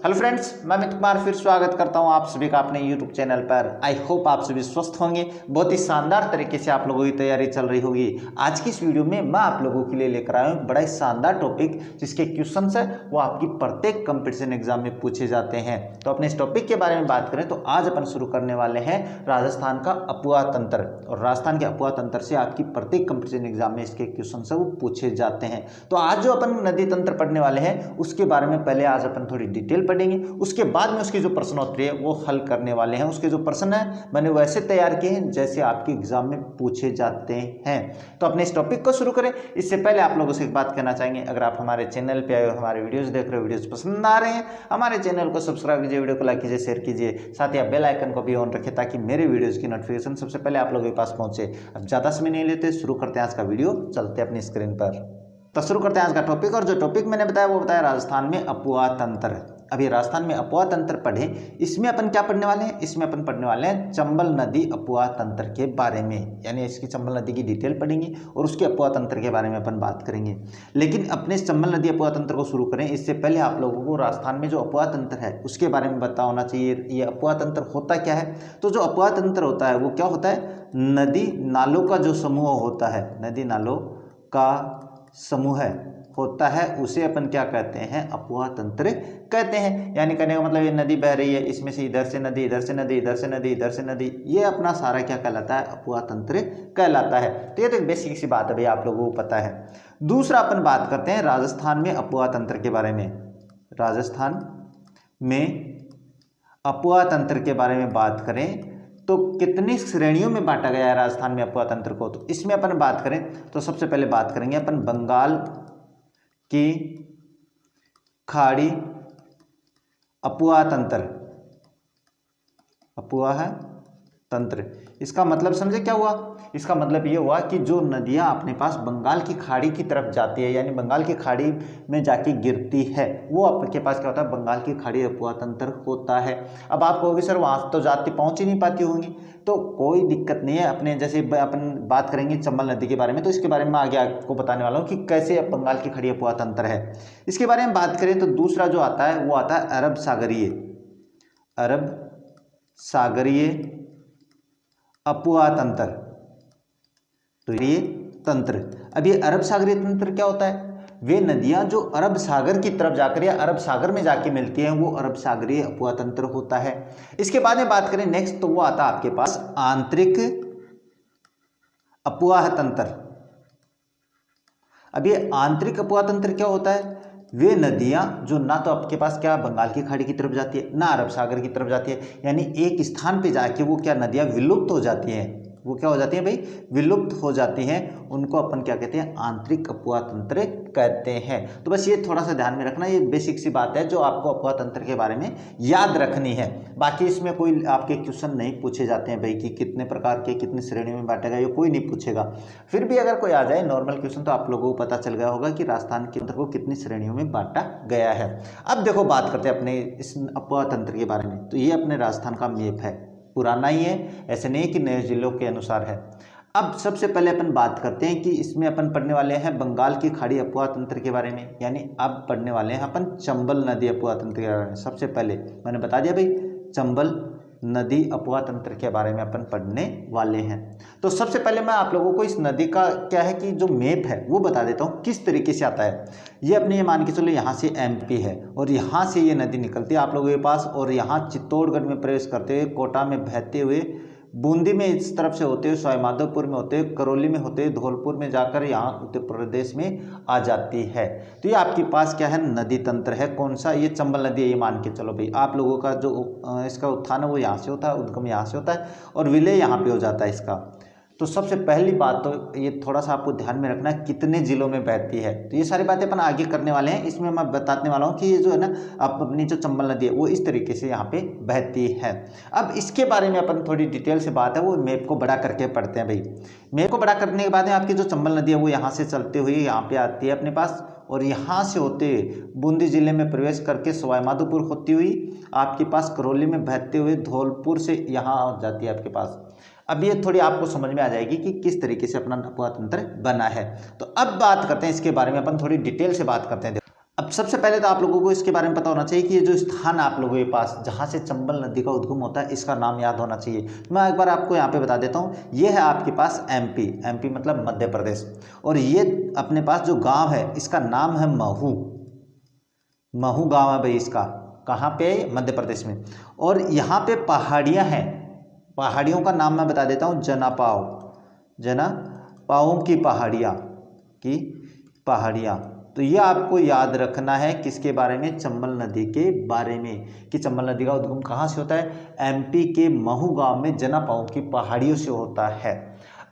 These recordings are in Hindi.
हेलो फ्रेंड्स, मैं अमित कुमार फिर स्वागत करता हूं आप सभी का अपने यूट्यूब चैनल पर। आई होप आप सभी स्वस्थ होंगे। बहुत ही शानदार तरीके से आप लोगों की तैयारी चल रही होगी। आज की इस वीडियो में मैं आप लोगों के लिए लेकर आया हूं बड़ा ही शानदार टॉपिक, जिसके क्वेश्चंस है वो आपकी प्रत्येक कंपटीशन एग्जाम में पूछे जाते हैं। तो अपने इस टॉपिक के बारे में बात करें तो आज अपन शुरू करने वाले हैं राजस्थान का अपुआ तंत्र। और राजस्थान के अपुआ तंत्र से आपकी प्रत्येक कंपटीशन एग्जाम में इसके क्वेश्चन है वो पूछे जाते हैं। तो आज जो अपन नदी तंत्र पढ़ने वाले हैं उसके बारे में पहले आज अपन थोड़ी डिटेल पढ़ेंगे, उसके बाद में उसकी जो प्रश्नोत्तरी है वो हल करने वाले हैं। उसके जो प्रश्न है मैंने वैसे तैयार किए हैं जैसे आपके एग्जाम में पूछे जाते हैं। तो अपने इस टॉपिक को शुरू करें इससे पहले आप लोगों से एक बात कहना चाहेंगे, अगर आप हमारे चैनल पे आए हो, हमारे वीडियोस देख रहे हो, वीडियोस पसंद आ रहे हैं, हमारे चैनल को सब्सक्राइब कीजिए, वीडियो को लाइक कीजिए, शेयर कीजिए, साथ ही आप बेल आइकन को भी ऑन रखें ताकि मेरे वीडियोज की नोटिफिकेशन सबसे पहले आप लोगों के पास पहुंचे। अब ज़्यादा समय नहीं लेते, शुरू करते हैं आज का वीडियो। चलते हैं अपनी स्क्रीन पर। तो शुरू करते हैं आज का टॉपिक। और जो टॉपिक मैंने बताया वो बताया राजस्थान में अपुआ तंत्र। अभी राजस्थान में अपुआ तंत्र पढ़ें, इसमें अपन क्या पढ़ने वाले हैं? इसमें अपन पढ़ने वाले हैं चंबल नदी अपुआ तंत्र के बारे में, यानी इसकी चंबल नदी की डिटेल पढ़ेंगे और उसके अपुआ तंत्र के बारे में अपन बात करेंगे। लेकिन अपने इस चंबल नदी अपुआ तंत्र को शुरू करें इससे पहले आप लोगों को राजस्थान में जो अपुआ तंत्र है उसके बारे में पता होना चाहिए। ये अपुआ तंत्र होता क्या है? तो जो अपुआ तंत्र होता है वो क्या होता है? नदी नालों का जो समूह होता है, नदी नालों का समूह होता है, उसे अपन क्या कहते हैं? अपुआ तंत्र कहते हैं। यानी कहने का मतलब ये नदी बह रही है, इसमें से इधर से नदी, इधर से नदी, इधर से नदी, इधर से नदी, ये अपना सारा क्या कहलाता है? अपुआ तंत्र कहलाता है। तो ये तो एक बेसिक सी बात है भाई, आप लोगों को पता है। दूसरा अपन बात करते हैं राजस्थान में अपुआ तंत्र के बारे में। राजस्थान में अपुआ तंत्र के बारे में बात करें तो कितनी श्रेणियों में बांटा गया है राजस्थान में अपुआ तंत्र को? तो इसमें अपन बात करें तो सबसे पहले बात करेंगे अपन बंगाल की खाड़ी अपुआ तंत्र। अपुआ है तंत्र, इसका मतलब समझे क्या हुआ? इसका मतलब ये हुआ कि जो नदियां अपने पास बंगाल की खाड़ी की तरफ जाती है, यानी बंगाल की खाड़ी में जाके गिरती है, वो आपके पास क्या होता है? बंगाल की खाड़ी अपुआ तंत्र होता है। अब आप कहोगे सर वहाँ तो जाती पहुँच ही नहीं पाती होंगी, तो कोई दिक्कत नहीं है। अपने जैसे अपन बात करेंगे चंबल नदी के बारे में, तो इसके बारे में मैं आगे आपको बताने वाला हूँ कि कैसे बंगाल की खाड़ी अपुआ तंत्र है। इसके बारे में बात करें तो दूसरा जो आता है वो आता है अरब सागरीय। अरब सागरीय अपुआ तंत्र। तो ये तंत्र, अब ये अरब सागरीय तंत्र क्या होता है? वे नदियां जो अरब सागर की तरफ जाकर या अरब सागर में जाके मिलती हैं वो अरब सागरीय अपुआ तंत्र होता है। इसके बाद में बात करें नेक्स्ट, तो वो आता है आपके पास आंतरिक अपुआ तंत्र। अब ये आंतरिक अपुआ तंत्र क्या होता है? वे नदियां जो ना तो आपके पास क्या बंगाल की खाड़ी की तरफ जाती है ना अरब सागर की तरफ जाती है, यानी एक स्थान पे जाके वो क्या नदियां विलुप्त हो जाती हैं। वो क्या हो जाती हैं भाई? विलुप्त हो जाती हैं। उनको अपन क्या कहते हैं? आंतरिक अपुआ तंत्र कहते हैं। तो बस ये थोड़ा सा ध्यान में रखना, ये बेसिक सी बात है जो आपको अपुआ तंत्र के बारे में याद रखनी है। बाकी इसमें कोई आपके क्वेश्चन नहीं पूछे जाते हैं भाई कि कितने प्रकार के कितनी श्रेणी में बांटेगा, ये कोई नहीं पूछेगा। फिर भी अगर कोई आ जाए नॉर्मल क्वेश्चन तो आप लोगों को पता चल गया होगा कि राजस्थान के तंत्र को कितनी श्रेणियों में बांटा गया है। अब देखो बात करते हैं अपने इस अपुआ तंत्र के बारे में। तो ये अपने राजस्थान का मैप है, पुराना ही है, ऐसे नहीं कि नए जिलों के अनुसार है। अब सबसे पहले अपन बात करते हैं कि इसमें अपन पढ़ने वाले हैं बंगाल की खाड़ी अपुआ तंत्र के बारे में, यानी अब पढ़ने वाले हैं अपन चंबल नदी अपुआ तंत्र के बारे में। सबसे पहले मैंने बता दिया भाई चंबल नदी अपुआ तंत्र के बारे में अपन पढ़ने वाले हैं। तो सबसे पहले मैं आप लोगों को इस नदी का क्या है कि जो मैप है वो बता देता हूँ किस तरीके से आता है। ये अपने ये मान के चलो यहाँ से एमपी है और यहाँ से ये नदी निकलती है आप लोगों के पास, और यहाँ चित्तौड़गढ़ में प्रवेश करते हुए, कोटा में बहते हुए, बूंदी में इस तरफ से होते हुए, सवाईमाधोपुर में होते हुए, करौली में होते हुए, धौलपुर में जाकर यहाँ उत्तर प्रदेश में आ जाती है। तो ये आपके पास क्या है? नदी तंत्र है। कौन सा? ये चंबल नदी है, ये मान के चलो भाई। आप लोगों का जो इसका उत्थान है वो यहाँ से होता है, उद्गम यहाँ से होता है और विलय यहाँ पे हो जाता है इसका। तो सबसे पहली बात तो ये थोड़ा सा आपको ध्यान में रखना है कितने जिलों में बहती है। तो ये सारी बातें अपन आगे करने वाले हैं। इसमें मैं बताने वाला हूँ कि ये जो है ना अपनी जो चंबल नदी है वो इस तरीके से यहाँ पे बहती है। अब इसके बारे में अपन थोड़ी डिटेल से बात है वो मैप को बड़ा करके पढ़ते हैं भाई। मैप को बड़ा करने के बाद में आपकी जो चंबल नदी है वो यहाँ से चलते हुए यहाँ पे आती है अपने पास, और यहाँ से होते बूंदी जिले में प्रवेश करके सवाईमाधोपुर होती हुई आपके पास करौली में बहते हुए धौलपुर से यहाँ आ जाती है आपके पास। अब ये थोड़ी आपको समझ में आ जाएगी कि किस तरीके से अपना अपुआ तंत्र बना है। तो अब बात करते हैं इसके बारे में, अपन थोड़ी डिटेल से बात करते हैं। अब सबसे पहले तो आप लोगों को इसके बारे में पता होना चाहिए कि ये जो स्थान आप लोगों के पास जहाँ से चंबल नदी का उद्गम होता है इसका नाम याद होना चाहिए। मैं एक बार आपको यहाँ पे बता देता हूँ। ये है आपके पास एमपी, एमपी मतलब मध्य प्रदेश, और ये अपने पास जो गांव है इसका नाम है महू, महू गांव है भाई इसका। कहाँ पे? मध्य प्रदेश में। और यहाँ पे पहाड़ियाँ हैं, पहाड़ियों का नाम मैं बता देता हूँ। जनापाव, जनापाओं की पहाड़ियाँ, की पहाड़ियाँ। तो ये आपको याद रखना है किसके बारे में? चंबल नदी के बारे में, कि चंबल नदी का उद्गम कहाँ से होता है? एमपी के महू गांव में जनापाओं की पहाड़ियों से होता है।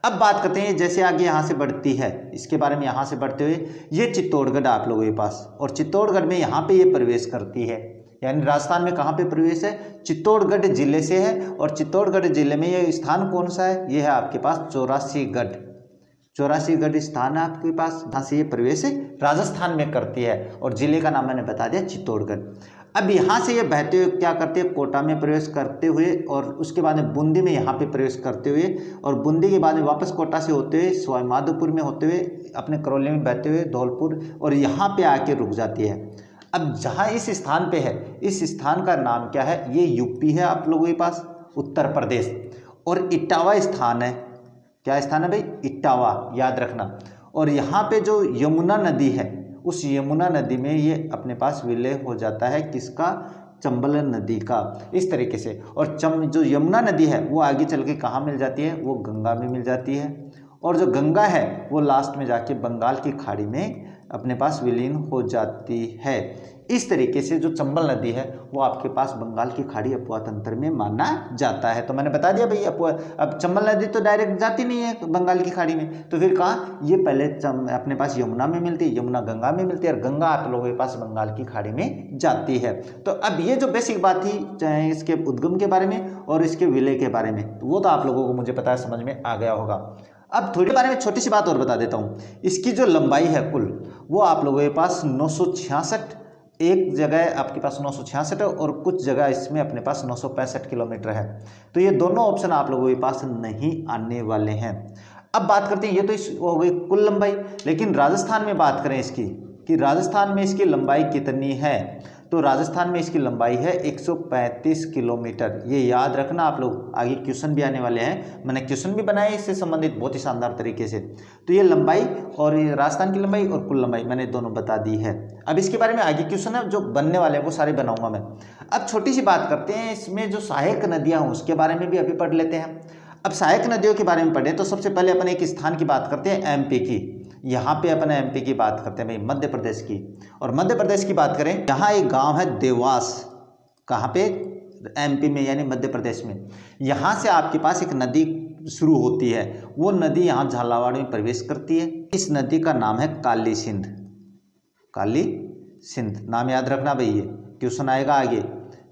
अब बात करते हैं जैसे आगे यहाँ से बढ़ती है, इसके बारे में यहाँ से बढ़ते हुए ये चित्तौड़गढ़ आप लोगों के पास, और चित्तौड़गढ़ में यहाँ पे ये प्रवेश करती है। यानी राजस्थान में कहाँ पे प्रवेश है? चित्तौड़गढ़ जिले से है। और चित्तौड़गढ़ जिले में ये स्थान कौन सा है? ये है आपके पास चौरासीगढ़, चौरासीगढ़ स्थान है आपके पास, जहाँ से ये प्रवेश राजस्थान में करती है। और जिले का नाम मैंने बता दिया चित्तौड़गढ़। अब यहाँ से ये बहते हुए क्या करते हैं? कोटा में प्रवेश करते हुए, और उसके बाद में बूंदी में यहाँ पे प्रवेश करते हुए, और बूंदी के बाद में वापस कोटा से होते हुए सवाईमाधोपुर में होते हुए अपने करौली में बहते हुए धौलपुर, और यहाँ पे आके रुक जाती है। अब जहाँ इस स्थान पे है, इस स्थान का नाम क्या है? ये यूपी है आप लोगों के पास, उत्तर प्रदेश। और इटावा स्थान है। क्या स्थान है भाई? इटावा, याद रखना। और यहाँ पे जो यमुना नदी है, उस यमुना नदी में ये अपने पास विलय हो जाता है। किसका? चंबल नदी का, इस तरीके से। और जो यमुना नदी है वो आगे चल के कहाँ मिल जाती है? वो गंगा में मिल जाती है। और जो गंगा है वो लास्ट में जाके बंगाल की खाड़ी में अपने पास विलीन हो जाती है। इस तरीके से जो चंबल नदी है वो आपके पास बंगाल की खाड़ी अपवा तंत्र में माना जाता है। तो मैंने बता दिया भाई अब चंबल नदी तो डायरेक्ट जाती नहीं है बंगाल की खाड़ी में, तो फिर कहाँ? ये पहले अपने पास यमुना में मिलती है, यमुना गंगा में मिलती है, और गंगा आप लोगों के पास बंगाल की खाड़ी में जाती है। तो अब ये जो बेसिक बात थी चाहे इसके उद्गम के बारे में और इसके विलय के बारे में, वो तो आप लोगों को मुझे पता है समझ में आ गया होगा। अब थोड़ी बारे में छोटी सी बात और बता देता हूँ। इसकी जो लंबाई है कुल, वो आप लोगों के पास 966, एक जगह आपके पास 966 है और कुछ जगह इसमें अपने पास 965 किलोमीटर है। तो ये दोनों ऑप्शन आप लोगों के पास नहीं आने वाले हैं। अब बात करते हैं, ये तो इस हो गई कुल लंबाई, लेकिन राजस्थान में बात करें इसकी, कि राजस्थान में इसकी लंबाई कितनी है, तो राजस्थान में इसकी लंबाई है 135 किलोमीटर। ये याद रखना आप लोग, आगे क्वेश्चन भी आने वाले हैं, मैंने क्वेश्चन भी बनाए इससे संबंधित बहुत ही शानदार तरीके से। तो ये लंबाई और ये राजस्थान की लंबाई और कुल लंबाई मैंने दोनों बता दी है। अब इसके बारे में आगे क्वेश्चन है जो बनने वाले हैं वो सारे बनाऊंगा मैं। अब छोटी सी बात करते हैं, इसमें जो सहायक नदियाँ हैं उसके बारे में भी अभी पढ़ लेते हैं। अब सहायक नदियों के बारे में पढ़ें तो सबसे पहले अपन एक स्थान की बात करते हैं, एमपी की। यहाँ पे अपन एमपी की बात करते हैं भाई, मध्य प्रदेश की। और मध्य प्रदेश की बात करें, यहाँ एक गांव है देवास। कहाँ पे? एमपी में, यानी मध्य प्रदेश में। यहाँ से आपके पास एक नदी शुरू होती है, वो नदी यहाँ झालावाड़ में प्रवेश करती है। इस नदी का नाम है काली सिंध, काली सिंध नाम याद रखना भाई, ये क्वेश्चन आएगा आगे।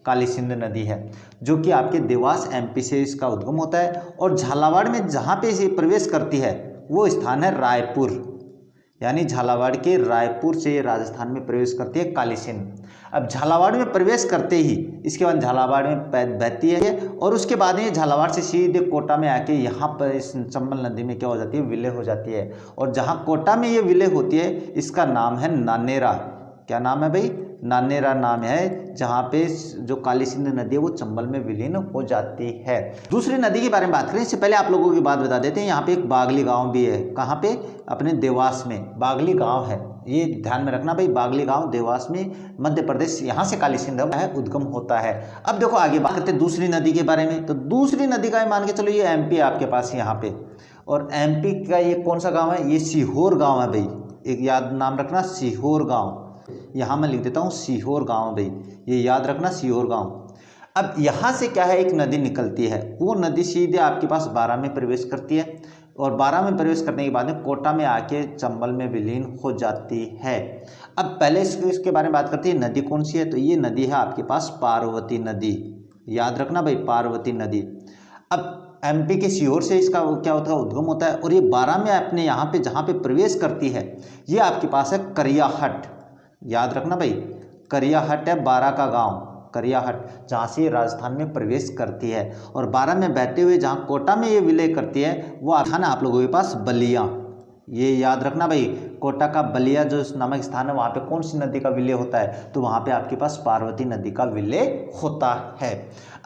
काली सिंध नदी है जो कि आपके देवास एमपी से इसका उद्गम होता है। और झालावाड़ में जहाँ पे इसे प्रवेश करती है वो स्थान है रायपुर, यानी झालावाड़ के रायपुर से राजस्थान में प्रवेश करती है काली सिंध। अब झालावाड़ में प्रवेश करते ही इसके बाद झालावाड़ में बहती है, और उसके बाद ये झालावाड़ से सीधे कोटा में आके यहाँ पर इस चंबल नदी में क्या हो जाती है? विलय हो जाती है। और जहाँ कोटा में ये विलय होती है इसका नाम है नानेरा। क्या नाम है भाई? नानेरा नाम है, जहाँ पे जो काली सिंध नदी है वो चंबल में विलीन हो जाती है। दूसरी नदी के बारे में बात करें इससे पहले आप लोगों की बात बता देते हैं, यहाँ पे एक बागली गांव भी है। कहाँ पे? अपने देवास में बागली गांव है, ये ध्यान में रखना भाई। बागली गांव देवास में, मध्य प्रदेश, यहाँ से काली सिंध है उद्गम होता है। अब देखो आगे बात करते हैं दूसरी नदी के बारे में। तो दूसरी नदी का मान के चलो ये एमपी आपके पास यहाँ पे, और एमपी का ये कौन सा गाँव है? ये सीहोर गाँव है भाई, एक याद नाम रखना, सीहोर गाँव। यहाँ मैं लिख देता हूँ सीहोर गांव भाई, ये याद रखना, सीहोर गांव। अब यहाँ से क्या है? एक नदी निकलती है, वो नदी सीधे आपके पास बारां में प्रवेश करती है, और बारां में प्रवेश करने के बाद में कोटा में आके चंबल में विलीन हो जाती है। अब पहले इसके बारे में बात करते हैं, नदी कौन सी है? तो ये नदी है आपके पास पार्वती नदी, याद रखना भाई, पार्वती नदी। अब एमपी के सीहोर से इसका क्या होता है? उद्गम होता है, और ये बारां में अपने यहाँ पे जहाँ पे प्रवेश करती है ये आपके पास है करियाहट, याद रखना भाई, करियाहट है बारां का गांव, करियाहट, जहाँ से ये राजस्थान में प्रवेश करती है। और बारां में बहते हुए जहाँ कोटा में ये विलय करती है वो स्थान है आप लोगों के पास बलिया, ये याद रखना भाई, कोटा का बलिया जो नामक स्थान है वहाँ पे कौन सी नदी का विलय होता है, तो वहाँ पे आपके पास पार्वती नदी का विलय होता है।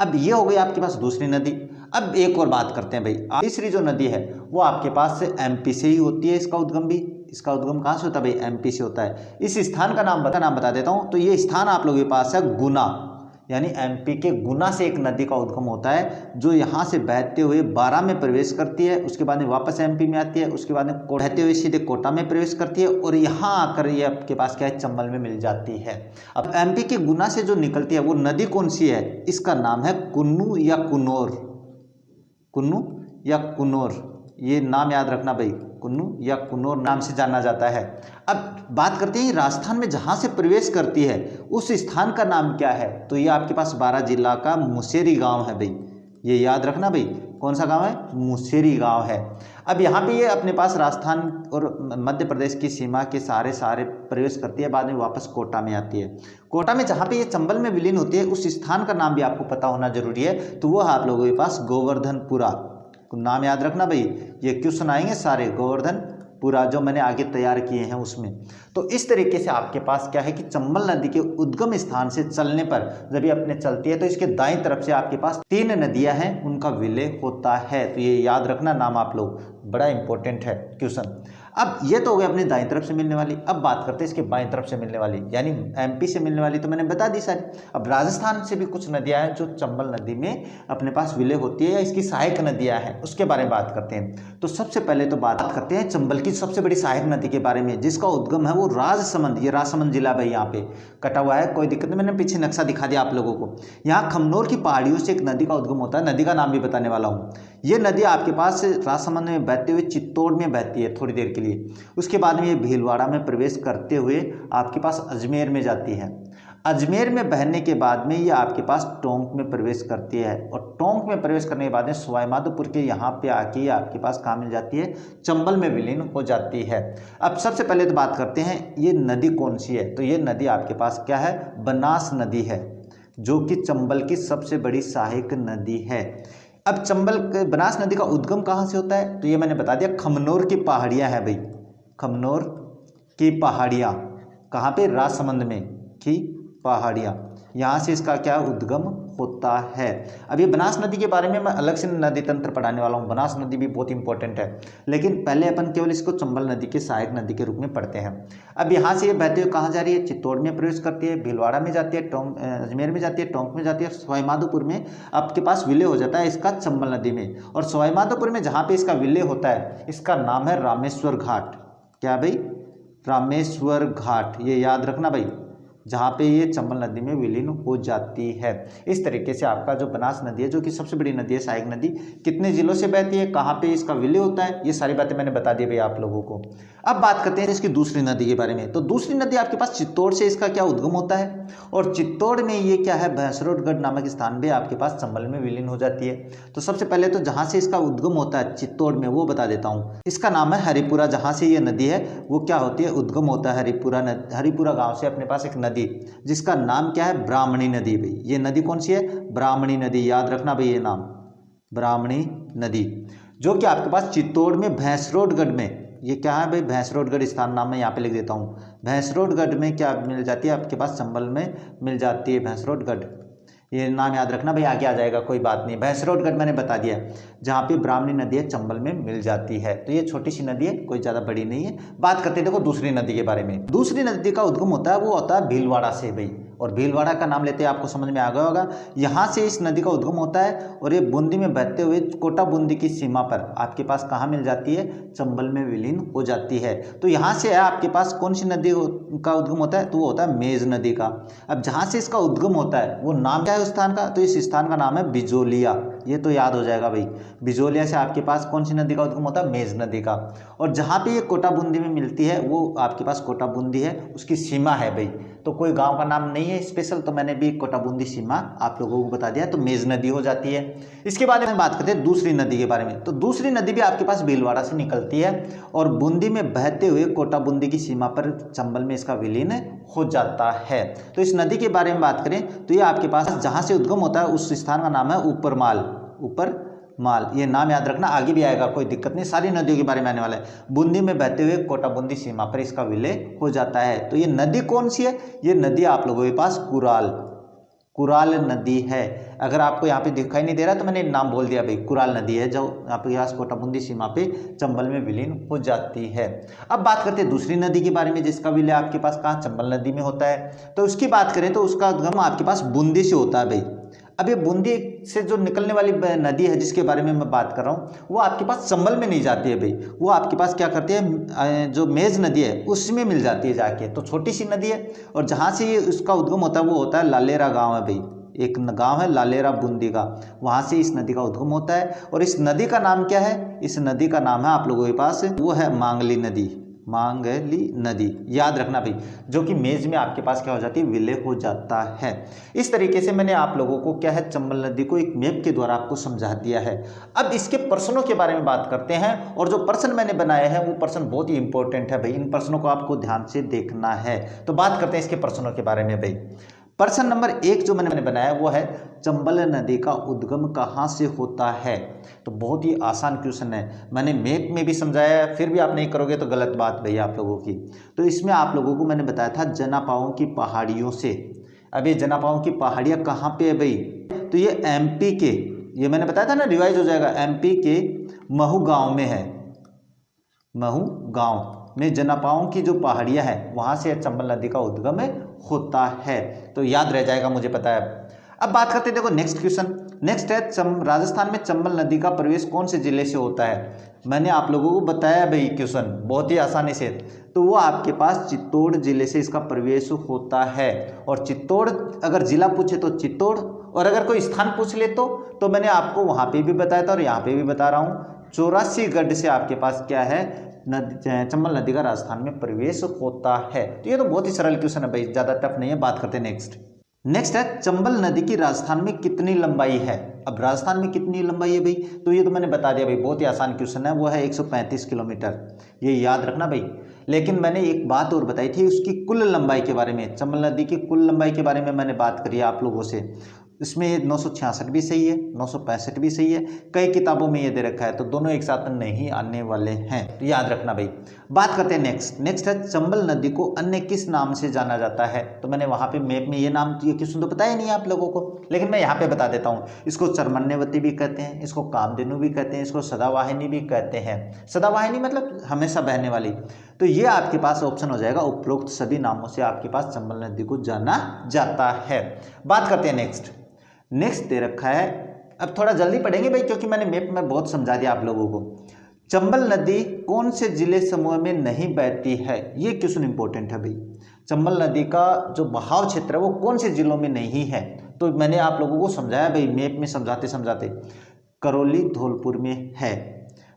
अब ये हो गई आपके पास दूसरी नदी। अब एक और बात करते हैं भाई, तीसरी जो नदी है वो आपके पास से एमपी से ही होती है। इसका उद्गम भी, इसका उद्गम कहाँ से होता है भाई, एमपी से होता है। इस स्थान का नाम बता देता हूँ। तो ये स्थान आप लोगों के पास है गुना, यानी एमपी के गुना से एक नदी का उद्गम होता है, जो यहाँ से बहते हुए बारा में प्रवेश करती है, उसके बाद में वापस एमपी में आती है, उसके बाद में बहते हुए सीधे कोटा में प्रवेश करती है और यहाँ आकर ये आपके पास क्या है, चंबल में मिल जाती है। अब एमपी के गुना से जो निकलती है वो नदी कौन सी है, इसका नाम है कुन्नू या कुनौर, कुन्नू या कुनौर, ये नाम याद रखना भाई, कुन्नू या कुनौर नाम से जाना जाता है। अब बात करते हैं राजस्थान में जहाँ से प्रवेश करती है उस स्थान का नाम क्या है, तो ये आपके पास बारां जिला का मुसेरी गांव है भाई, ये याद रखना भाई, कौन सा गांव है, मुसेरी गांव है। अब यहाँ पे ये अपने पास राजस्थान और मध्य प्रदेश की सीमा के सारे प्रवेश करती है, बाद में वापस कोटा में आती है। कोटा में जहाँ पे ये चंबल में विलीन होती है उस स्थान का नाम भी आपको पता होना जरूरी है, तो वो आप लोगों के पास गोवर्धनपुरा, नाम याद रखना भाई, ये क्वेश्चन आएंगे सारे गोवर्धनपुरा जो मैंने आगे तैयार किए हैं उसमें। तो इस तरीके से आपके पास क्या है कि चंबल नदी के उद्गम स्थान से चलने पर जब ये अपने चलती है तो इसके दाईं तरफ से आपके पास 3 नदियां हैं, उनका विलय होता है। तो ये याद रखना नाम आप लोग, बड़ा इंपॉर्टेंट है क्वेश्चन। अब ये तो हो गया अपनी दाईं तरफ से मिलने वाली। अब बात करते हैं इसके बाईं तरफ से मिलने वाली, यानी एमपी से मिलने वाली तो मैंने बता दी सारी। अब राजस्थान से भी कुछ नदियां हैं जो चंबल नदी में अपने पास विलय होती है या इसकी सहायक नदियां हैं, उसके बारे में बात करते हैं। तो सबसे पहले तो बात करते हैं चंबल की सबसे बड़ी सहायक नदी के बारे में, जिसका उद्गम है वो राजसमंद, ये राजसमंद जिला भाई यहाँ पे कटा हुआ है, कोई दिक्कत नहीं, मैंने पीछे नक्शा दिखा दिया आप लोगों को। यहाँ खमनोर की पहाड़ियों से एक नदी का उद्गम होता है, नदी का नाम भी बताने वाला हूँ। ये नदी आपके पास राजसमंद में बहते हुए चित्तौड़ में बहती है थोड़ी देर के लिए, उसके बाद में ये भीलवाड़ा में प्रवेश करते हुए आपके पास अजमेर में जाती है। अजमेर में बहने के बाद में ये आपके पास टोंक में प्रवेश करती है और टोंक में प्रवेश करने के बाद में सवाईमाधोपुर के यहाँ पे आके ये आपके पास कहाँ मिल जाती है, चंबल में विलीन हो जाती है। अब सबसे पहले तो बात करते हैं ये नदी कौन सी है, तो ये नदी आपके पास क्या है, बनास नदी है, जो कि चंबल की सबसे बड़ी सहायक नदी है। अब चंबल बनास नदी का उद्गम कहाँ से होता है, तो ये मैंने बता दिया, खमनोर की पहाड़ियाँ हैं भाई, खमनोर की पहाड़ियाँ कहाँ पे, राजसमंद में की पहाड़ियाँ, यहाँ से इसका क्या उद्गम होता है। अब ये बनास नदी के बारे में मैं अलग से नदी तंत्र पढ़ाने वाला हूँ, बनास नदी भी बहुत इंपॉर्टेंट है, लेकिन पहले अपन केवल इसको चंबल नदी के सहायक नदी के रूप में पढ़ते हैं। अब यहाँ से ये बहते हुए कहाँ जा रही है, चित्तौड़ में प्रवेश करती है, भीलवाड़ा में जाती है, अजमेर में जाती है, टोंक में जाती है, सवाईमाधोपुर में आपके पास विलय हो जाता है इसका चंबल नदी में। और सवाईमाधोपुर में जहाँ पे इसका विलय होता है इसका नाम है रामेश्वर घाट, क्या भाई, रामेश्वर घाट, ये याद रखना भाई, जहाँ पे ये चंबल नदी में विलीन हो जाती है। इस तरीके से आपका जो बनास नदी है, जो कि सबसे बड़ी नदी है, सहायक नदी, कितने जिलों से बहती है, कहाँ पे इसका विलय होता है, ये सारी बातें मैंने बता दी भाई आप लोगों को। अब बात करते हैं इसकी दूसरी नदी के बारे में। तो दूसरी नदी आपके पास चित्तौड़ से इसका क्या उद्गम होता है, और चित्तौड़ में ये क्या है, भैंसरोडगढ़ नामक स्थान भी आपके पास चंबल में विलीन हो जाती है। तो सबसे पहले तो जहाँ से इसका उद्गम होता है चित्तौड़ में, वो बता देता हूँ। इसका नाम है हरिपुरा, जहाँ से ये नदी है वो क्या होती है, उद्गम होता है हरिपुरा गाँव से अपने पास एक नदी, जिसका नाम क्या है, ब्राह्मणी नदी भाई। ये नदी कौन सी है, ब्राह्मणी नदी, याद रखना भाई ये नाम, ब्राह्मणी नदी, जो कि आपके पास चित्तौड़ में भैंसरोडगढ़ में, ये क्या है भाई, भैंसरोडगढ़ स्थान नाम मैं यहाँ पे लिख देता हूँ। भैंसरोडगढ़ में क्या मिल जाती है, आपके पास चंबल में मिल जाती है भैंसरोडगढ़, ये नाम याद रखना भाई, आगे आ जाएगा कोई बात नहीं। भैंसरोडगढ़ मैंने बता दिया, जहाँ पे ब्राह्मणी नदी है चंबल में मिल जाती है। तो ये छोटी सी नदी है, कोई ज़्यादा बड़ी नहीं है। बात करते हैं देखो दूसरी नदी के बारे में। दूसरी नदी का उद्गम होता है वो होता है भीलवाड़ा से भाई, और भीलवाड़ा का नाम लेते हैं आपको समझ में आ गया होगा। यहाँ से इस नदी का उद्गम होता है और ये बूंदी में बहते हुए कोटा बूंदी की सीमा पर आपके पास कहाँ मिल जाती है, चंबल में विलीन हो जाती है। तो यहाँ से आपके पास कौन सी नदी का उद्गम होता है, तो वो होता है मेज नदी का। अब जहाँ से इसका उद्गम होता है वो नाम क्या है उस स्थान का, तो इस स्थान का नाम है बिजोलिया, ये तो याद हो जाएगा भाई। बिजोलिया से आपके पास कौन सी नदी का उद्गम होता है, मेज नदी का। और जहाँ पे ये कोटा बूंदी में मिलती है वो आपके पास कोटा बूंदी है, उसकी सीमा है भाई। तो कोई गांव का नाम नहीं है स्पेशल, तो मैंने भी कोटा बूंदी सीमा आप लोगों को बता दिया, तो मेज नदी हो जाती है। इसके बाद में बात करते हैं दूसरी नदी के बारे में। तो दूसरी नदी भी आपके पास भीलवाड़ा से निकलती है और बूंदी में बहते हुए कोटा बूंदी की सीमा पर चंबल में इसका विलीन हो जाता है। तो इस नदी के बारे में बात करें तो ये आपके पास जहाँ से उद्गम होता है उस स्थान का नाम है ऊपरमाल, ऊपर माल, ये नाम याद रखना, आगे भी आएगा, कोई दिक्कत नहीं, सारी नदियों के बारे में आने वाला है। बूंदी में बहते हुए कोटा बूंदी सीमा पर इसका विलय हो जाता है। तो ये नदी कौन सी है? ये नदी आप लोगों के पास कुराल नदी है। अगर आपको यहाँ पे दिखाई नहीं दे रहा तो मैंने नाम बोल दिया भाई, कुराल नदी है जो आपके पास कोटा बूंदी सीमा पे चंबल में विलीन हो जाती है। अब बात करते हैं दूसरी नदी के बारे में जिसका विलय आपके पास कहाँ, चंबल नदी में होता है। तो उसकी बात करें तो उसका उद्गम आपके पास बूंदी से होता है भाई। अब ये बूंदी से जो निकलने वाली नदी है जिसके बारे में मैं बात कर रहा हूँ, वो आपके पास चंबल में नहीं जाती है भाई, वो आपके पास क्या करती है, जो मेज नदी है उसमें मिल जाती है जाके। तो छोटी सी नदी है और जहाँ से ये उसका उद्गम होता है वो होता है लालेरा गाँव है भाई, एक गांव है लालेरा बूंदी का, वहाँ से इस नदी का उद्गम होता है। और इस नदी का नाम क्या है? इस नदी का नाम है आप लोगों के पास, वो है मांगली नदी, याद रखना भाई, जो कि मेज में आपके पास क्या हो जाती है, विलय हो जाता है। इस तरीके से मैंने आप लोगों को क्या है, चंबल नदी को एक मैप के द्वारा आपको समझा दिया है। अब इसके प्रश्नों के बारे में बात करते हैं, और जो प्रश्न मैंने बनाए हैं वो प्रश्न बहुत ही इंपॉर्टेंट है भाई, इन प्रश्नों को आपको ध्यान से देखना है। तो बात करते हैं इसके प्रश्नों के बारे में भाई। प्रश्न नंबर 1 जो मैंने बनाया वो है, चंबल नदी का उद्गम कहाँ से होता है? तो बहुत ही आसान क्वेश्चन है, मैंने मैप में भी समझाया है, फिर भी आप नहीं करोगे तो गलत बात भैया आप लोगों की। तो इसमें आप लोगों को मैंने बताया था जनापाओं की पहाड़ियों से। अब ये जनापाओं की पहाड़ियाँ कहाँ पे है भाई? तो ये एमपी के, ये मैंने बताया था ना, रिवाइज हो जाएगा, एमपी के महू गाँव में है। महू गाँव में जनापाओं की जो पहाड़ियाँ हैं वहाँ से चंबल नदी का उद्गम होता है। तो याद रह जाएगा, मुझे पता है। अब बात करते हैं, देखो नेक्स्ट क्वेश्चन, नेक्स्ट है राजस्थान में चंबल नदी का प्रवेश कौन से जिले से होता है? मैंने आप लोगों को बताया भाई क्वेश्चन बहुत ही आसानी से, तो वो आपके पास चित्तौड़ जिले से इसका प्रवेश होता है। और चित्तौड़ अगर जिला पूछे तो चित्तौड़, और अगर कोई स्थान पूछ ले तो मैंने आपको वहाँ पे भी बताया था और यहाँ पे भी बता रहा हूँ, 84 से आपके पास क्या है, चंबल नदी का राजस्थान में प्रवेश होता है। तो ये तो बहुत ही सरल क्वेश्चन है भाई, ज़्यादा टफ नहीं है। बात करते हैं नेक्स्ट है, चंबल नदी की राजस्थान में कितनी लंबाई है? अब राजस्थान में कितनी लंबाई है भाई? तो ये तो मैंने बता दिया भाई, बहुत ही आसान क्वेश्चन है, वो है 135 किलोमीटर, ये याद रखना भाई। लेकिन मैंने एक बात और बताई थी उसकी कुल लंबाई के बारे में, चंबल नदी की कुल लंबाई के बारे में मैंने बात करी आप लोगों से। इसमें 966 भी सही है, 965 भी सही है, कई किताबों में ये दे रखा है, तो दोनों एक साथ नहीं आने वाले हैं, तो याद रखना भाई। बात करते हैं नेक्स्ट है, चंबल नदी को अन्य किस नाम से जाना जाता है? तो मैंने वहाँ पे मैप में ये नाम, ये क्वेश्चन तो पता ही नहीं है आप लोगों को, लेकिन मैं यहाँ पे बता देता हूँ। इसको चरमन्यवती भी कहते हैं, इसको कामधेनु भी कहते हैं, इसको सदावाहिनी भी कहते हैं। सदावाहिनी मतलब हमेशा बहने वाली। तो ये आपके पास ऑप्शन हो जाएगा, उपरोक्त सभी नामों से आपके पास चंबल नदी को जाना जाता है। बात करते हैं नेक्स्ट दे रखा है, अब थोड़ा जल्दी पढ़ेंगे भाई क्योंकि मैंने मैप में बहुत समझा दिया आप लोगों को। चंबल नदी कौन से जिले समूह में नहीं बहती है? ये क्वेश्चन इंपॉर्टेंट है भाई। चंबल नदी का जो बहाव क्षेत्र है वो कौन से जिलों में नहीं है? तो मैंने आप लोगों को समझाया भाई, मैप में समझाते करौली धौलपुर में है,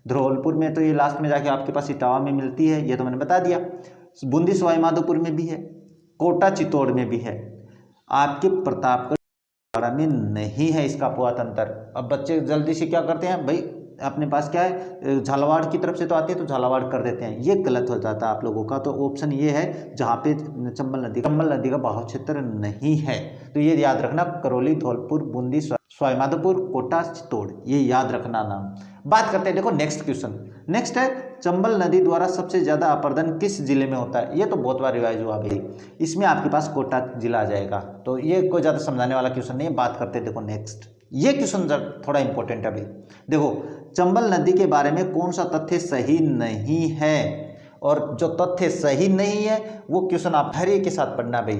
धौलपुर में, तो ये लास्ट में जाके आपके पास इटावा में मिलती है, ये तो मैंने बता दिया। बूंदी सवाई माधोपुर में भी है, कोटा चित्तौड़ में भी है, आपके प्रतापगढ़ में नहीं है इसका पुआत अंतर। अब बच्चे जल्दी से क्या करते हैं भाई, अपने पास क्या है, झालावाड़ की तरफ से तो आती है तो झालावाड़ कर देते हैं, ये गलत हो जाता है आप लोगों का। तो ऑप्शन ये है जहाँ पे चंबल नदी का बहाव क्षेत्र नहीं है, तो ये याद रखना, करौली, धौलपुर, बूंदी, सवाई माधोपुर, कोटा, चित्तौड़, ये याद रखना नाम। बात करते हैं, देखो नेक्स्ट क्वेश्चन, नेक्स्ट है, चंबल नदी द्वारा सबसे ज्यादा अपर्दन किस जिले में होता है? ये तो बहुत बार रिवाइज हुआ भाई, इसमें आपके पास कोटा जिला आ जाएगा, तो ये कोई ज्यादा समझाने वाला क्वेश्चन नहीं है। बात करते हैं, देखो नेक्स्ट, ये क्वेश्चन थोड़ा इंपॉर्टेंट है भाई। देखो, चंबल नदी के बारे में कौन सा तथ्य सही नहीं है? और जो तथ्य सही नहीं है वो क्वेश्चन आप हर एक के साथ पढ़ना भाई।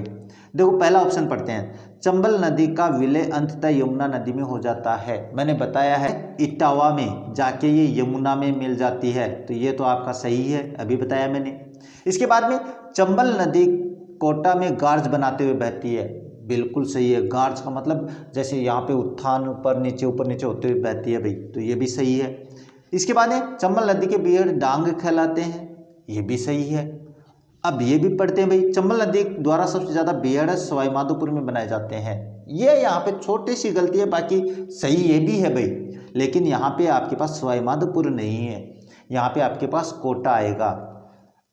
देखो पहला ऑप्शन पढ़ते हैं, चंबल नदी का विलय अंततः यमुना नदी में हो जाता है। मैंने बताया है इटावा में जाके ये यमुना में मिल जाती है, तो ये तो आपका सही है, अभी बताया मैंने। इसके बाद में चंबल नदी कोटा में गार्ज बनाते हुए बहती है, बिल्कुल सही है। गार्ज का मतलब जैसे यहाँ पे उत्थान ऊपर नीचे होते हुए बहती है भाई, तो ये भी सही है। इसके बाद में चंबल नदी के बीहड़ डांग कहलाते हैं, ये भी सही है। अब ये भी पढ़ते हैं भाई, चंबल नदी द्वारा सबसे ज़्यादा बीहड़ सवाई माधोपुर में बनाए जाते हैं, ये यहाँ पे छोटी सी गलती है, बाकी सही ये भी है भाई। लेकिन यहाँ पे आपके पास सवाई माधोपुर नहीं है, यहाँ पे आपके पास कोटा आएगा।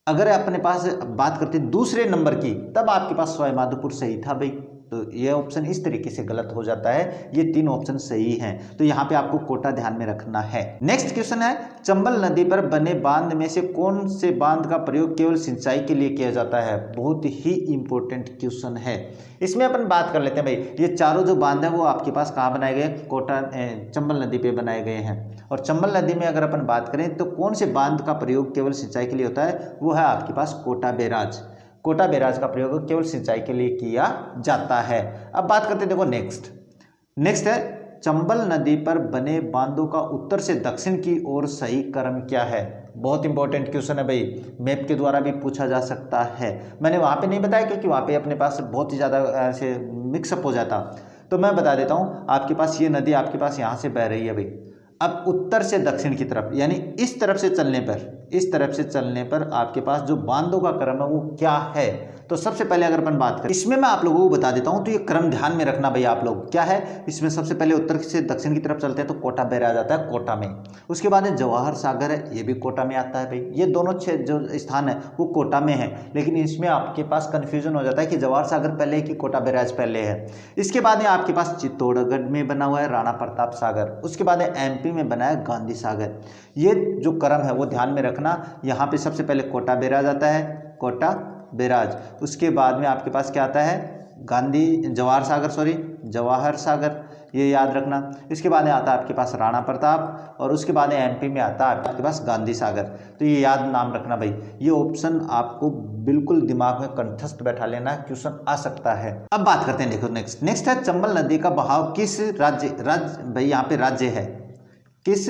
अगर अपने पास बात करते दूसरे नंबर की, तब आपके पास सवाई माधोपुर सही था भाई, तो ये ऑप्शन इस तरीके से गलत हो जाता है, ये 3 ऑप्शन सही हैं। तो यहाँ पे आपको कोटा ध्यान में रखना है। नेक्स्ट क्वेश्चन है, चंबल नदी पर बने बांध में से कौन से बांध का प्रयोग केवल सिंचाई के लिए किया जाता है? बहुत ही इंपॉर्टेंट क्वेश्चन है। इसमें अपन बात कर लेते हैं भाई, ये चारों जो बांध है वो आपके पास कहाँ बनाए गए? चंबल नदी पे बनाए गए हैं। और चंबल नदी में अगर अपन बात करें तो कौन से बांध का प्रयोग केवल सिंचाई के लिए होता है? वो है आपके पास कोटा बैराज। कोटा बैराज का प्रयोग केवल सिंचाई के लिए किया जाता है। अब बात करते हैं, देखो नेक्स्ट है, चंबल नदी पर बने बांधों का उत्तर से दक्षिण की ओर सही क्रम क्या है? बहुत इंपॉर्टेंट क्वेश्चन है भाई, मैप के द्वारा भी पूछा जा सकता है। मैंने वहाँ पे नहीं बताया क्योंकि वहाँ पे अपने पास बहुत ही ज़्यादा ऐसे मिक्सअप हो जाता, तो मैं बता देता हूँ। आपके पास ये नदी आपके पास यहाँ से बह रही है भाई। अब उत्तर से दक्षिण की तरफ, यानी इस तरफ से चलने पर आपके पास जो बांधों का क्रम है वो क्या है? तो सबसे पहले अगर अपन बात करें, इसमें मैं आप लोगों को बता देता हूं, तो ये क्रम ध्यान में रखना भाई आप लोग। क्या है इसमें? सबसे पहले उत्तर से दक्षिण की तरफ चलते हैं तो कोटा बैराज आता है कोटा में। उसके बाद जवाहर सागर है, ये भी कोटा में आता है भाई। ये दोनों जो स्थान है वो कोटा में है, लेकिन इसमें आपके पास कंफ्यूजन हो जाता है कि जवाहर सागर पहले कि कोटा बैराज पहले है। इसके बाद में आपके पास चित्तौड़गढ़ में बना हुआ है राणा प्रताप सागर। उसके बाद एमपी में बना है गांधी सागर। ये जो क्रम है वो ध्यान में रखना। यहाँ पे सबसे पहले कोटा बैराज आता है, कोटा बैराज। उसके बाद में आपके पास क्या आता है? जवाहर सागर, ये याद रखना। इसके बाद आता है आपके पास राणा प्रताप, और उसके बाद एमपी में आता है आपके पास गांधी सागर। तो ये याद नाम रखना भाई। ये ऑप्शन आपको बिल्कुल दिमाग में कंठस्थ बैठा लेना, क्वेश्चन आ सकता है। अब बात करते हैं, देखो नेक्स्ट है, चंबल नदी का बहाव किस राज्य भाई यहाँ पे राज्य है, किस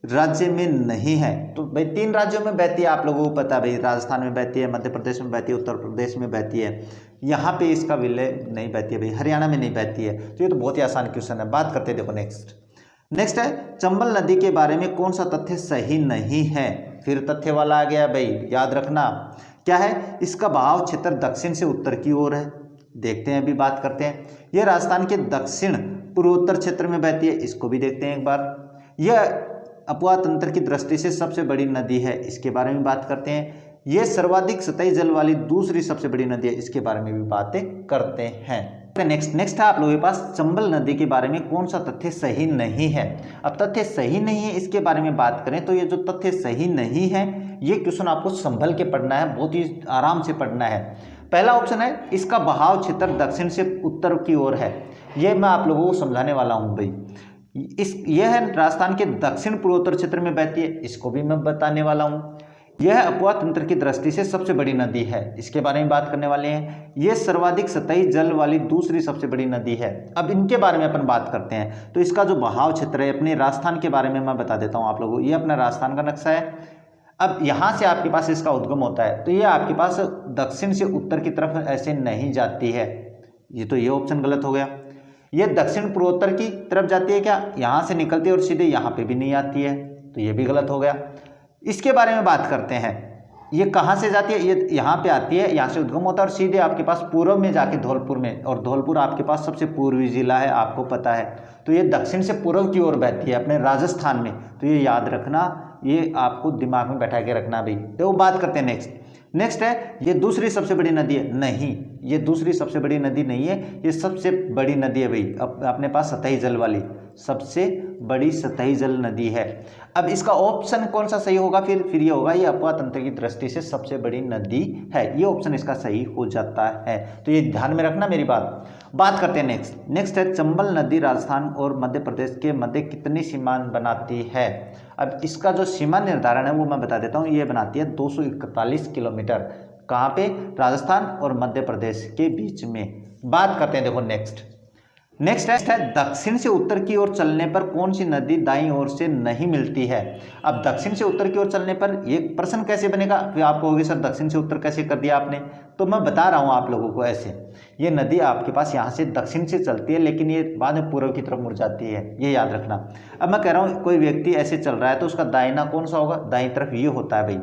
राज्य में नहीं है? तो भाई 3 राज्यों में बहती है, आप लोगों को पता है भाई। राजस्थान में बहती है, मध्य प्रदेश में बहती है, उत्तर प्रदेश में बहती है। यहाँ पे इसका विलय नहीं बहती है भाई, हरियाणा में नहीं बहती है। तो ये तो बहुत ही आसान क्वेश्चन है। बात करते हैं, देखो नेक्स्ट है, चंबल नदी के बारे में कौन सा तथ्य सही नहीं है? फिर तथ्य वाला आ गया भाई, याद रखना। क्या है? इसका बहाव क्षेत्र दक्षिण से उत्तर की ओर है। देखते हैं, अभी बात करते हैं। यह राजस्थान के दक्षिण पूर्वोत्तर क्षेत्र में बहती है, इसको भी देखते हैं एक बार। यह अपवाह तंत्र की दृष्टि से सबसे बड़ी नदी है, इसके बारे में बात करते हैं। यह सर्वाधिक सतही जल वाली दूसरी सबसे बड़ी नदी है, इसके बारे में भी बातें करते हैं। नेक्स्ट है आप लोगों के पास, चंबल नदी के बारे में कौन सा तथ्य सही नहीं है? अब तथ्य सही नहीं है, इसके बारे में बात करें तो ये जो तथ्य सही नहीं है, ये क्वेश्चन आपको संभल के पढ़ना है, बहुत ही आराम से पढ़ना है। पहला ऑप्शन है, इसका बहाव क्षेत्र दक्षिण से उत्तर की ओर है। ये मैं आप लोगों को समझाने वाला हूँ भाई। यह है राजस्थान के दक्षिण पूर्वोत्तर क्षेत्र में बहती है, इसको भी मैं बताने वाला हूँ। यह अपवाह तंत्र की दृष्टि से सबसे बड़ी नदी है, इसके बारे में बात करने वाले हैं। यह सर्वाधिक सतही जल वाली दूसरी सबसे बड़ी नदी है। अब इनके बारे में अपन बात करते हैं। तो इसका जो बहाव क्षेत्र है, अपने राजस्थान के बारे में मैं बता देता हूँ आप लोगों को। ये अपना राजस्थान का नक्शा है। अब यहाँ से आपके पास इसका उद्गम होता है, तो ये आपके पास दक्षिण से उत्तर की तरफ ऐसे नहीं जाती है। ये ऑप्शन गलत हो गया। ये दक्षिण पूर्वोत्तर की तरफ जाती है क्या? यहाँ से निकलती है और सीधे यहाँ पे भी नहीं आती है, तो ये भी गलत हो गया। इसके बारे में बात करते हैं, ये कहाँ से जाती है? ये यहाँ पे आती है, यहाँ से उद्गम होता है और सीधे आपके पास पूर्व में जाके धौलपुर में, और धौलपुर आपके पास सबसे पूर्वी जिला है, आपको पता है। तो ये दक्षिण से पूर्व की ओर बहती है अपने राजस्थान में, तो ये याद रखना, ये आपको दिमाग में बैठा के रखना भाई। तो बात करते हैं नेक्स्ट है, ये दूसरी सबसे बड़ी नदी है? नहीं, ये दूसरी सबसे बड़ी नदी नहीं है, ये सबसे बड़ी नदी है भाई। अपने पास सतही जल वाली सबसे बड़ी सतही जल नदी है। अब इसका ऑप्शन कौन सा सही होगा? फिर ये होगा, ये अपवाह तंत्र की दृष्टि से सबसे बड़ी नदी है। ये ऑप्शन इसका सही हो जाता है, तो ये ध्यान में रखना मेरी बात करते हैं नेक्स्ट है, चंबल नदी राजस्थान और मध्य प्रदेश के मध्य कितनी सीमा बनाती है? अब इसका जो सीमा निर्धारण है वो मैं बता देता हूँ। ये बनाती है 241 किलोमीटर। कहाँ पे? राजस्थान और मध्य प्रदेश के बीच में। बात करते हैं, देखो नेक्स्ट है, दक्षिण से उत्तर की ओर चलने पर कौन सी नदी दाईं ओर से नहीं मिलती है? अब दक्षिण से उत्तर की ओर चलने पर ये प्रश्न कैसे बनेगा? फिर आप कहोगे सर दक्षिण से उत्तर कैसे कर दिया आपने? तो मैं बता रहा हूँ आप लोगों को ऐसे। ये नदी आपके पास यहाँ से दक्षिण से चलती है, लेकिन ये बाद में पूर्व की तरफ मुड़ जाती है, ये याद रखना। अब मैं कह रहा हूँ कोई व्यक्ति ऐसे चल रहा है तो उसका दाहिना कौन सा होगा? दाईं तरफ ये होता है भाई।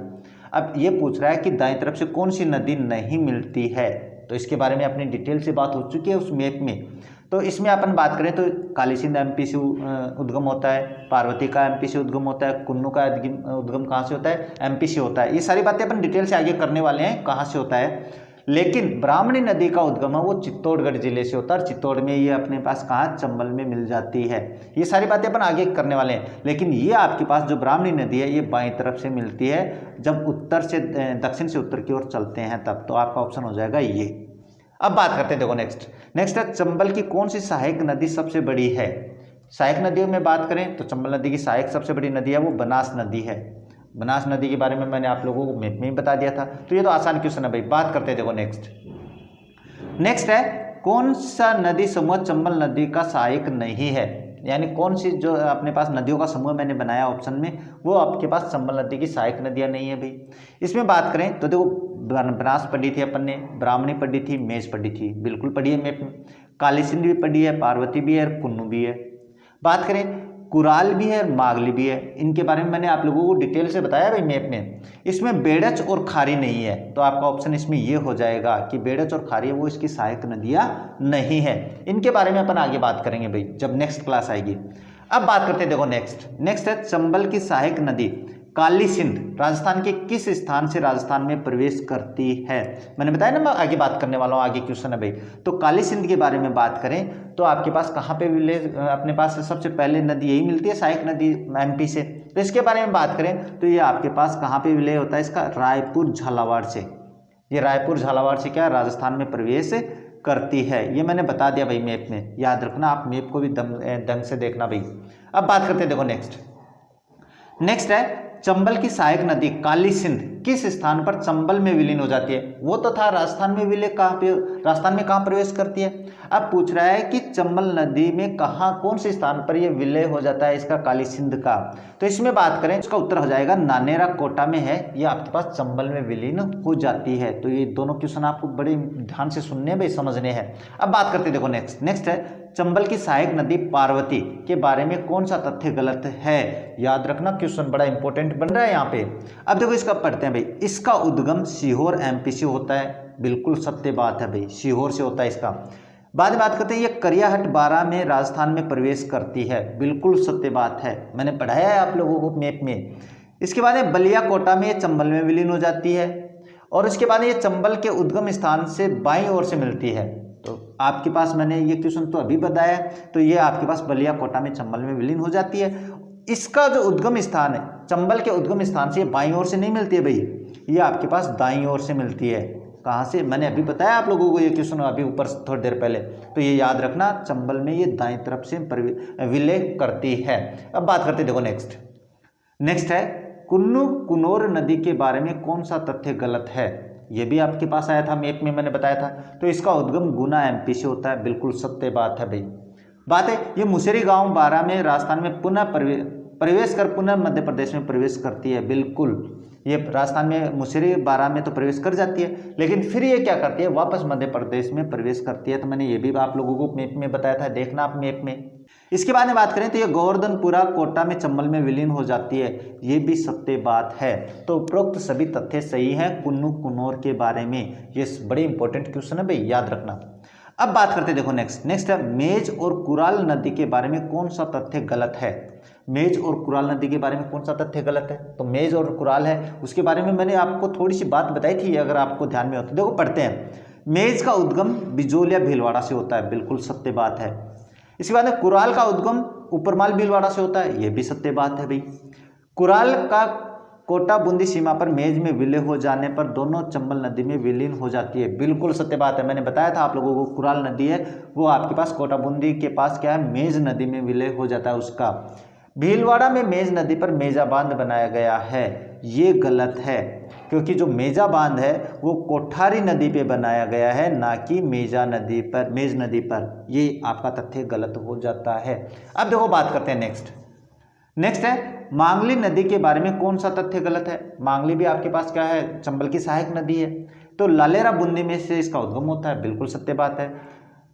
अब ये पूछ रहा है कि दाईं तरफ से कौन सी नदी नहीं मिलती है, तो इसके बारे में अपनी डिटेल से बात हो चुकी है उस मैप में। तो इसमें अपन बात करें तो काली सिंध एमपी से उद्गम होता है, पार्वती का एमपी से उद्गम होता है, कुन्नू का उद्गम कहाँ से होता है? एमपी से होता है। ये सारी बातें अपन डिटेल से आगे करने वाले हैं कहाँ से होता है। लेकिन ब्राह्मणी नदी का उद्गम है वो चित्तौड़गढ़ जिले से होता है और चित्तौड़ में ये अपने पास कहाँ, चंबल में मिल जाती है। ये सारी बातें अपन आगे करने वाले हैं, लेकिन ये आपके पास जो ब्राह्मणी नदी है ये बाईं तरफ से मिलती है जब उत्तर से दक्षिण से उत्तर की ओर चलते हैं तब। तो आपका ऑप्शन हो जाएगा ये। अब बात करते हैं, देखो नेक्स्ट है चंबल की कौन सी सहायक नदी सबसे बड़ी है। सहायक नदियों में बात करें तो चंबल नदी की सहायक सबसे बड़ी नदी है वो बनास नदी है। बनास नदी के बारे में मैंने आप लोगों को मैप में ही बता दिया था, तो ये तो आसान क्वेश्चन है भाई। बात करते हैं, देखो नेक्स्ट है कौन सा नदी समूह चंबल नदी का सहायक नहीं है, यानी कौन सी जो अपने पास नदियों का समूह मैंने बनाया ऑप्शन में वो आपके पास चंबल नदी की सहायक नदियां नहीं है भाई। इसमें बात करें तो देखो बनास पढ़ी थी अपन ने, ब्राह्मणी पढ़ी थी, मेज पढ़ी थी, बिल्कुल पढ़ी है मैप में, काली सिंध भी पढ़ी है, पार्वती भी है और कुन्नू भी है। बात करें कुराल भी है और मागली भी है, इनके बारे में मैंने आप लोगों को डिटेल से बताया भाई मैप में। इसमें बेड़च और खारी नहीं है, तो आपका ऑप्शन इसमें ये हो जाएगा कि बेड़च और खारी वो इसकी सहायक नदियां नहीं है। इनके बारे में अपन आगे बात करेंगे भाई जब नेक्स्ट क्लास आएगी। अब बात करते हैं, देखो नेक्स्ट है चंबल की सहायक नदी काली सिंध राजस्थान के किस स्थान से राजस्थान में प्रवेश करती है। मैंने बताया ना मैं आगे बात करने वाला हूँ, आगे क्वेश्चन है भाई। तो काली सिंध के बारे में बात करें तो आपके पास कहाँ पे विलेज, अपने पास सबसे पहले नदी यही मिलती है सहायक नदी एमपी से। तो इसके बारे में बात करें तो ये आपके पास कहाँ पे विलय होता है इसका, रायपुर झालावाड़ से। ये रायपुर झालावाड़ से क्या राजस्थान में प्रवेश करती है, ये मैंने बता दिया भाई मैप में, याद रखना आप मैप को भी ढंग से देखना भाई। अब बात करते हैं, देखो नेक्स्ट है चंबल की सहायक नदी काली सिंध किस स्थान पर चंबल में विलीन हो जाती है। वो तो था राजस्थान में विलय, कहाँ पे राजस्थान में कहाँ प्रवेश करती है। अब पूछ रहा है कि चंबल नदी में कहाँ कौन से स्थान पर ये विलय हो जाता है इसका काली सिंध का। तो इसमें बात करें इसका उत्तर हो जाएगा नानेरा कोटा में है, ये आपके पास चंबल में विलीन हो जाती है। तो ये दोनों क्वेश्चन आपको बड़े ध्यान से सुनने भाई, समझने हैं। अब बात करते हैं, देखो नेक्स्ट है चंबल की सहायक नदी पार्वती के बारे में कौन सा तथ्य गलत है। याद रखना क्वेश्चन बड़ा इंपॉर्टेंट बन रहा है यहाँ पे। अब देखो इसका पढ़ते हैं भाई, इसका उद्गम सीहोर एमपी से होता है, बिल्कुल सत्य बात है भाई, सीहोर से होता है इसका। बाद में बात करते हैं ये करियाहट बारा में राजस्थान में प्रवेश करती है, बिल्कुल सत्य बात है, मैंने पढ़ाया है आप लोगों को मैप में। इसके बाद में बलिया कोटा में ये चंबल में विलीन हो जाती है और इसके बाद ये चंबल के उद्गम स्थान से बाईं ओर से मिलती है। तो आपके पास मैंने ये क्वेश्चन तो अभी बताया, तो ये आपके पास बलिया कोटा में चंबल में विलीन हो जाती है। इसका जो उद्गम स्थान है चंबल के उद्गम स्थान से बाईं ओर से नहीं मिलती है भाई, ये आपके पास दाईं ओर से मिलती है। कहाँ से, मैंने अभी बताया आप लोगों को ये क्वेश्चन अभी ऊपर थोड़ी देर पहले, तो ये याद रखना चंबल में ये दाईं तरफ से विलय करती है। अब बात करते देखो नेक्स्ट है कुन्नू कुनौर नदी के बारे में कौन सा तथ्य गलत है। ये भी आपके पास आया था मैप में, मैंने बताया था। तो इसका उद्गम गुना एमपी से होता है, बिल्कुल सत्य बात है भाई। बात है ये मुसेरी गांव बारा में राजस्थान में पुनः प्रवेश कर पुनः मध्य प्रदेश में प्रवेश करती है, बिल्कुल ये राजस्थान में मुसेरी बारा में तो प्रवेश कर जाती है, लेकिन फिर ये क्या करती है वापस मध्य प्रदेश में प्रवेश करती है। तो मैंने ये भी आप लोगों को मैप में बताया था, देखना आप मैप में। इसके बारे में बात करें तो ये गोवर्धनपुरा कोटा में चंबल में विलीन हो जाती है, ये भी सत्य बात है। तो उपरोक्त सभी तथ्य सही हैं कुन्नू कुनौर के बारे में। ये बड़े इंपॉर्टेंट क्वेश्चन है भाई, याद रखना। अब बात करते हैं, देखो नेक्स्ट है मेज और कुराल नदी के बारे में कौन सा तथ्य गलत है। मेज और कुराल नदी के बारे में कौन सा तथ्य गलत है। तो मेज और कुराल है, उसके बारे में मैंने आपको थोड़ी सी बात बताई थी, अगर आपको ध्यान में हो तो देखो पढ़ते हैं। मेज का उद्गम बिजोलिया भीलवाड़ा से होता है, बिल्कुल सत्य बात है। इसके बाद कुराल का उद्गम उपरमाल भीलवाड़ा से होता है, ये भी सत्य बात है भाई। कुराल का कोटा बूंदी सीमा पर मेज में विलय हो जाने पर दोनों चंबल नदी में विलीन हो जाती है, बिल्कुल सत्य बात है। मैंने बताया था आप लोगों को कुराल नदी है वो आपके पास कोटा बूंदी के पास क्या है मेज नदी में विलय हो जाता है उसका। भीलवाड़ा में मेज नदी पर मेजा बांध बनाया गया है, ये गलत है, क्योंकि जो मेजा बांध है वो कोठारी नदी पे बनाया गया है, ना कि मेज नदी पर। ये आपका तथ्य गलत हो जाता है। अब देखो बात करते हैं नेक्स्ट है मांगली नदी के बारे में कौन सा तथ्य गलत है। मांगली भी आपके पास क्या है चंबल की सहायक नदी है, तो लालेरा बूंदी में से इसका उद्गम होता है, बिल्कुल सत्य बात है।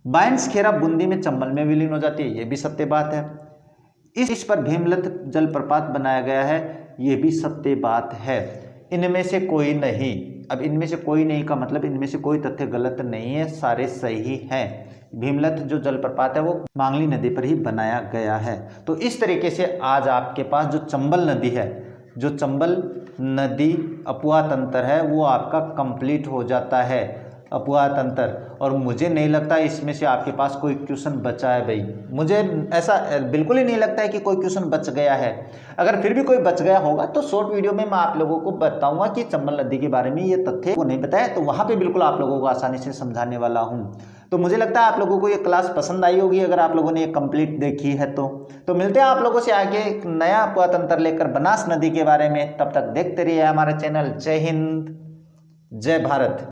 बाइंस खेरा बूंदी में चंबल में विलीन हो जाती है, ये भी सत्य बात है। इस पर भीमलत जलप्रपात बनाया गया है, ये भी सत्य बात है। इनमें से कोई नहीं, अब इनमें से कोई नहीं का मतलब इनमें से कोई तथ्य गलत नहीं है, सारे सही हैं। भीमलत जो जलप्रपात है वो मांगली नदी पर ही बनाया गया है। तो इस तरीके से आज आपके पास जो चंबल नदी है, जो चंबल नदी अपुआ तंत्र है वो आपका कंप्लीट हो जाता है। अपुआ तंत्र, और मुझे नहीं लगता इसमें से आपके पास कोई क्वेश्चन बचा है भाई। मुझे ऐसा बिल्कुल ही नहीं लगता है कि कोई क्वेश्चन बच गया है। अगर फिर भी कोई बच गया होगा तो शॉर्ट वीडियो में मैं आप लोगों को बताऊंगा कि चंबल नदी के बारे में ये तथ्य वो नहीं बताया, तो वहाँ पे बिल्कुल आप लोगों को आसानी से समझाने वाला हूँ। तो मुझे लगता है आप लोगों को ये क्लास पसंद आई होगी अगर आप लोगों ने ये कंप्लीट देखी है तो मिलते हैं आप लोगों से आगे एक नया अपुआ तंत्र लेकर बनास नदी के बारे में। तब तक देखते रहिए हमारा चैनल। जय हिंद, जय भारत।